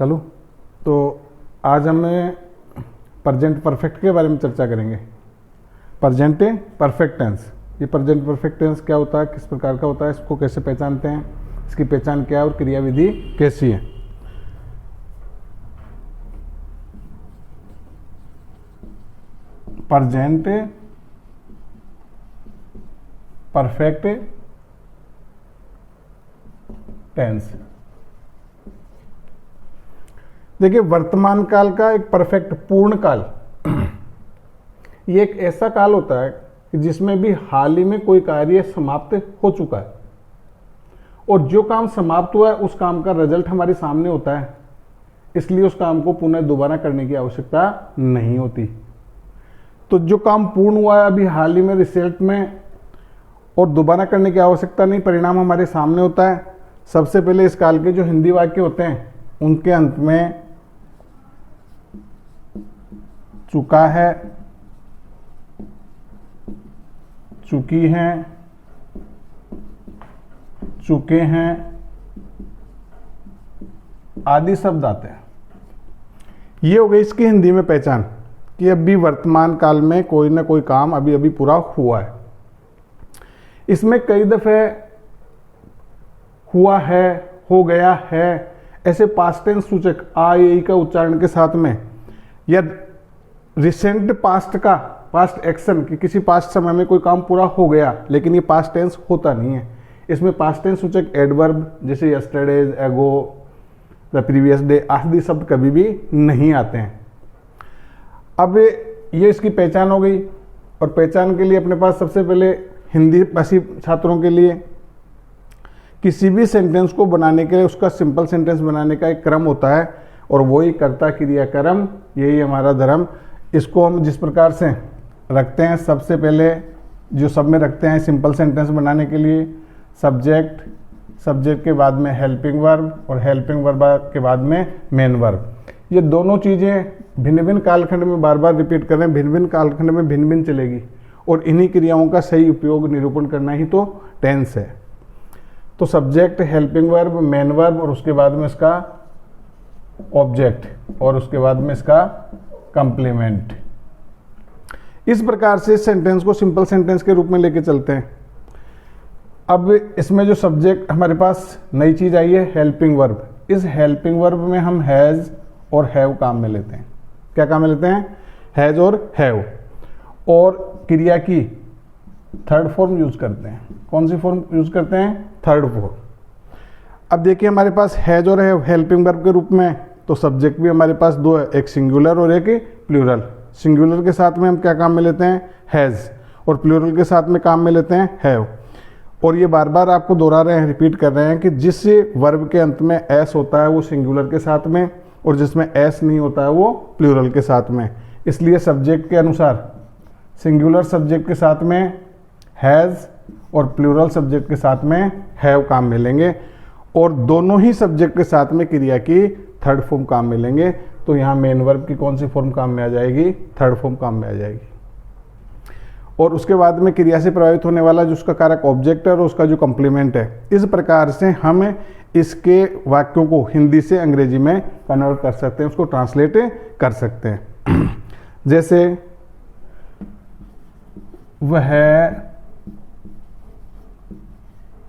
चलो, तो आज हमें प्रेजेंट परफेक्ट के बारे में चर्चा करेंगे। प्रेजेंट परफेक्ट टेंस, ये प्रेजेंट परफेक्ट टेंस क्या होता है, किस प्रकार का होता है, इसको कैसे पहचानते हैं, इसकी पहचान क्या है और क्रियाविधि कैसी है। प्रेजेंट परफेक्ट टेंस, देखिए वर्तमान काल का एक परफेक्ट पूर्ण काल ये एक ऐसा काल होता है कि जिसमें भी हाल ही में कोई कार्य समाप्त हो चुका है और जो काम समाप्त हुआ है उस काम का रिजल्ट हमारे सामने होता है, इसलिए उस काम को पुनः दोबारा करने की आवश्यकता नहीं होती। तो जो काम पूर्ण हुआ है अभी हाल ही में रिजल्ट में, और दोबारा करने की आवश्यकता नहीं, परिणाम हमारे सामने होता है। सबसे पहले इस काल के जो हिंदी वाक्य होते हैं उनके अंत में चुका है, चुकी हैं, चुके हैं आदि शब्द आते हैं। ये हो गई इसकी हिंदी में पहचान कि अभी वर्तमान काल में कोई ना कोई काम अभी अभी पूरा हुआ है। इसमें कई दफे हुआ है, हो गया है, ऐसे पास्ट टेंस सूचक आ ई का उच्चारण के साथ में, या रिसेंट पास्ट का पास्ट एक्शन कि किसी पास्ट समय में कोई काम पूरा हो गया, लेकिन ये पास्ट टेंस होता नहीं है। इसमें पास्ट टेंस सूचक एडवर्ब जैसे यस्टरडेज, एगो, द प्रीवियस डे आदि शब्द कभी भी नहीं आते हैं। अब ये इसकी पहचान हो गई, और पहचान के लिए अपने पास सबसे पहले हिंदी भाषी छात्रों के लिए किसी भी सेंटेंस को बनाने के लिए उसका सिंपल सेंटेंस बनाने का एक क्रम होता है, और वही कर्ता क्रिया कर्म, यही हमारा धर्म। इसको हम जिस प्रकार से रखते हैं, सबसे पहले जो सब में रखते हैं सिंपल सेंटेंस बनाने के लिए सब्जेक्ट, सब्जेक्ट के बाद में हेल्पिंग वर्ब, और हेल्पिंग वर्ब के बाद में मेन वर्ब। ये दोनों चीज़ें भिन्न भिन्न कालखंड में बार बार रिपीट कर रहे हैं, भिन्न भिन्न कालखंड में भिन्न भिन्न चलेगी, और इन्हीं क्रियाओं का सही उपयोग निरूपण करना ही तो टेंस है। तो subject, helping verb, main verb, और उसके बाद में इसका ऑब्जेक्ट, और उसके बाद में इसका कंप्लीमेंट। इस प्रकार से सेंटेंस को सिंपल सेंटेंस के रूप में लेके चलते हैं। अब इसमें जो सब्जेक्ट हमारे पास नई चीज आई है हेल्पिंग वर्ब, इस हेल्पिंग वर्ब में हम हैज और हैव काम में लेते हैं। क्या काम में लेते हैं? हैज और हैव। और क्रिया की थर्ड फॉर्म यूज करते हैं। कौन सी फॉर्म यूज करते हैं? Third form. अब देखिए हमारे पास हैज और हैव हेल्पिंग वर्ब के रूप में, तो सब्जेक्ट भी हमारे पास दो है, एक सिंगुलर और एक प्लूरल। सिंगुलर के साथ में हम क्या काम में लेते हैं? हैज, और प्लूरल के साथ में काम में लेते हैं हैव। और ये बार बार आपको दोहरा रहे हैं, रिपीट कर रहे हैं कि जिस वर्ब के अंत में एस होता है वो सिंगुलर के साथ में, और जिसमें एस नहीं होता है वो प्लूरल के साथ में। इसलिए सब्जेक्ट के अनुसार सिंगुलर सब्जेक्ट के साथ में हैज और प्लूरल सब्जेक्ट के साथ में हैव काम मिलेंगे, और दोनों ही सब्जेक्ट के साथ में क्रिया की थर्ड फॉर्म काम मिलेंगे। तो यहाँ मेन वर्ब की कौन सी फॉर्म काम में आ जाएगी? थर्ड फॉर्म काम में आ जाएगी। और उसके बाद में क्रिया से प्रभावित होने वाला जो उसका कारक ऑब्जेक्ट है और उसका जो कंप्लीमेंट है, इस प्रकार से हम इसके वाक्यों को हिंदी से अंग्रेजी में कन्वर्ट कर सकते हैं, उसको ट्रांसलेट कर सकते हैं। जैसे वह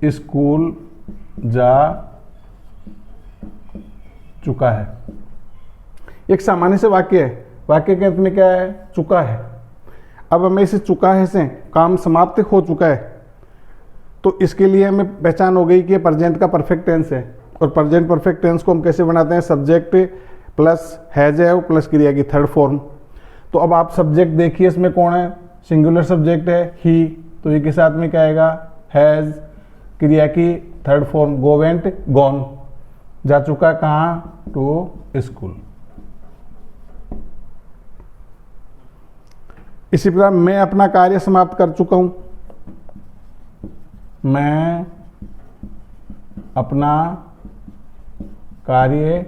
स्कूल जा चुका है, एक सामान्य से वाक्य है। वाक्य के अंत में क्या है? चुका है। अब हमें इसे चुका है से काम समाप्त हो चुका है, तो इसके लिए हमें पहचान हो गई कि प्रेजेंट का परफेक्ट टेंस है। और प्रेजेंट परफेक्ट टेंस को हम कैसे बनाते हैं? Subject plus has have plus क्रिया की थर्ड फॉर्म। तो अब आप सब्जेक्ट देखिए, इसमें कौन है? सिंगुलर सब्जेक्ट है ही, तो ये के साथ में क्या आएगा? हैज, क्रिया की third form go went gone, जा चुका कहाँ? To school. इसी प्रकार मैं अपना कार्य समाप्त कर चुका हूं, मैं अपना कार्य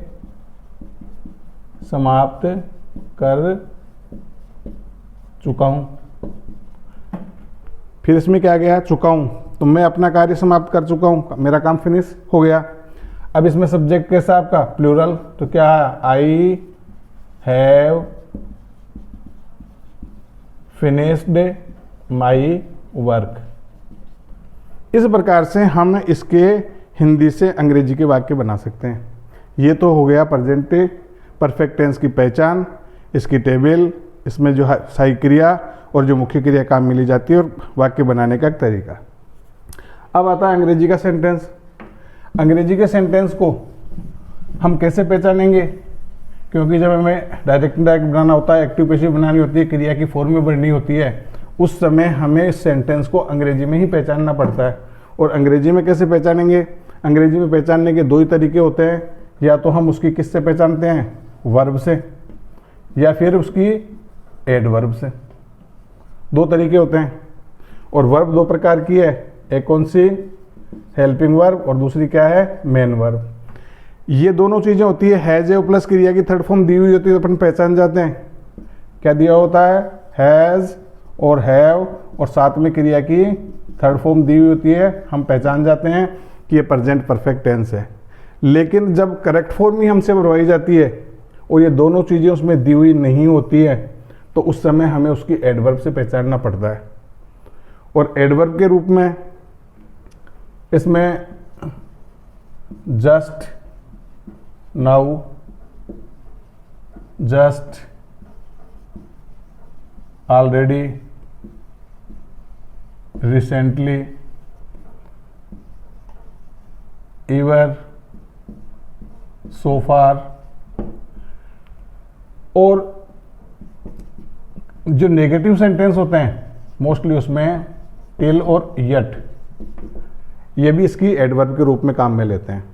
समाप्त कर चुका हूं। फिर इसमें क्या गया? चुका हूं, तो मैं अपना कार्य समाप्त कर चुका हूं, मेरा काम फिनिश हो गया। अब इसमें सब्जेक्ट कैसा आपका प्लूरल, तो क्या I have finished my work. इस प्रकार से हम इसके हिंदी से अंग्रेजी के वाक्य बना सकते हैं। ये तो हो गया प्रेजेंट परफेक्ट टेंस की पहचान, इसकी टेबल, इसमें जो सहायक क्रिया और जो मुख्य क्रिया काम मिली जाती है और वाक्य बनाने का एक तरीका। अब आता है अंग्रेजी का सेंटेंस। अंग्रेजी के सेंटेंस को हम कैसे पहचानेंगे, क्योंकि जब हमें डायरेक्ट बनाना होता है, एक्टिव पैसिव बनानी होती है, क्रिया की फॉर्म में बढ़नी होती है, उस समय हमें इस सेंटेंस को अंग्रेजी में ही पहचानना पड़ता है। और अंग्रेजी में कैसे पहचानेंगे, अंग्रेजी में पहचानने के दो ही तरीके होते हैं, या तो हम उसकी किससे पहचानते हैं, वर्ब से, या फिर उसकी एडवर्ब से। दो तरीके होते हैं। और वर्ब दो प्रकार की है, एक कौन सी, हेल्पिंग वर्ब, और दूसरी क्या है, मेन वर्ब। ये दोनों चीजें होती है, हैज ए प्लस क्रिया की थर्ड फॉर्म दी हुई होती है तो अपन पहचान जाते हैं। क्या दिया होता है, हैज और हैव, और साथ में क्रिया की थर्ड फॉर्म दी हुई होती है, हम पहचान जाते हैं कि ये प्रेजेंट परफेक्ट टेंस है। लेकिन जब करेक्ट फॉर्म ही हमसे भरवाई जाती है और ये दोनों चीजें उसमें दी हुई नहीं होती है, तो उस समय हमें उसकी एडवर्ब से पहचानना पड़ता है। और एडवर्ब के रूप में इसमें just, now, just, already, recently, ever, so far, और जो नेगेटिव सेंटेंस होते हैं मोस्टली उसमें टिल और यट, ये भी इसकी एडवर्ब के रूप में काम में लेते हैं।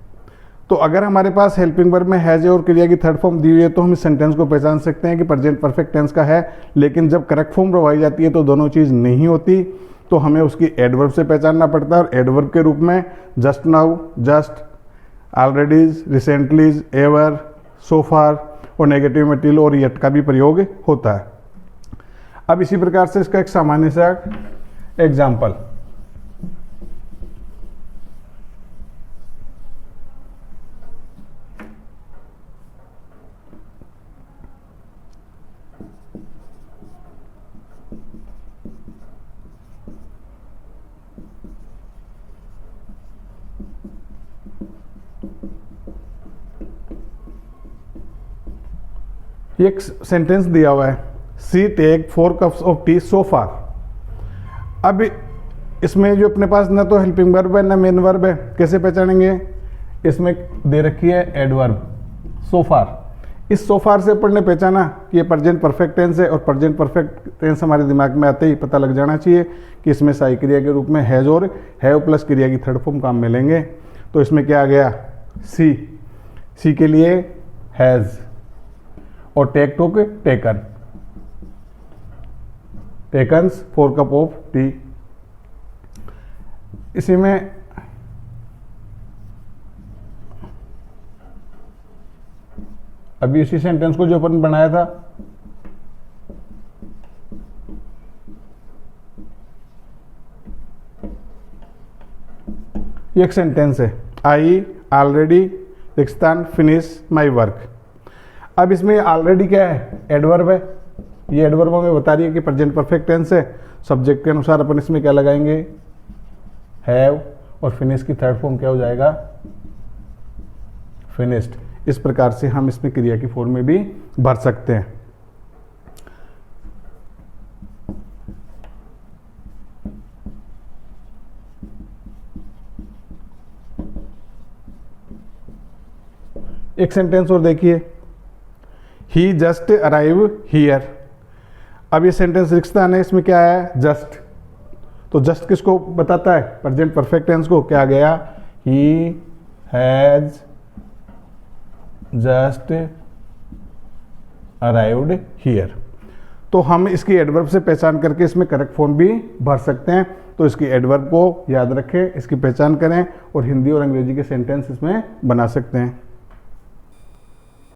तो अगर हमारे पास हेल्पिंग वर्ब में हैज और क्रिया की थर्ड फॉर्म दी हुई है तो हम इस सेंटेंस को पहचान सकते हैं कि प्रेजेंट परफेक्ट टेंस का है। लेकिन जब करेक्ट फॉर्म प्रवाई जाती है तो दोनों चीज़ नहीं होती, तो हमें उसकी एडवर्ब से पहचानना पड़ता है। और एडवर्ब के रूप में just now, just, ऑलरेडीज, रिसेंटलीज, ever, so far, और नेगेटिव में टिल और यट का भी प्रयोग होता है। अब इसी प्रकार से इसका एक सामान्य सा एग्जाम्पल, एक सेंटेंस दिया हुआ है, सी टेक 4 कप्स ऑफ टी सो फार। अब इसमें जो अपने पास ना तो हेल्पिंग वर्ब है ना मेन वर्ब है, कैसे पहचानेंगे, इसमें दे रखी है एडवर्ब सो फार। इस सो फार से अपन ने पहचाना कि ये प्रेजेंट परफेक्ट टेंस है, और प्रेजेंट परफेक्ट टेंस हमारे दिमाग में आते ही पता लग जाना चाहिए कि इसमें सहायक क्रिया के रूप में हैज और हैव प्लस क्रिया की थर्ड फॉर्म काम में लेंगे। तो इसमें क्या आ गया, सी, सी के लिए हैज, और take took taken, takes 4 cup of tea. इसी में अभी इसी सेंटेंस को जो अपन बनाया था, ये एक सेंटेंस है, आई ऑलरेडी रिक्स्तान फिनिश माई वर्क। अब इसमें ऑलरेडी क्या है, एडवर्ब है। ये एडवर्ब हमें बता रही है कि प्रेजेंट परफेक्ट टेंस है। सब्जेक्ट के अनुसार अपन इसमें क्या लगाएंगे, हैव, और फिनिश की थर्ड फॉर्म क्या हो जाएगा, फिनिश्ड। इस प्रकार से हम इसमें क्रिया की फॉर्म में भी भर सकते हैं। एक सेंटेंस और देखिए, ही जस्ट अराइव हियर। अब ये सेंटेंस रिक्स्तान है, इसमें क्या है, जस्ट। तो जस्ट किसको बताता है, प्रेजेंट परफेक्ट टेंस को। क्या गया, he has just arrived here. तो हम इसकी एडवर्ब से पहचान करके इसमें करेक्ट फॉर्म भी भर सकते हैं। तो इसकी एडवर्ब को याद रखें, इसकी पहचान करें और हिंदी और अंग्रेजी के सेंटेंस इसमें बना सकते हैं।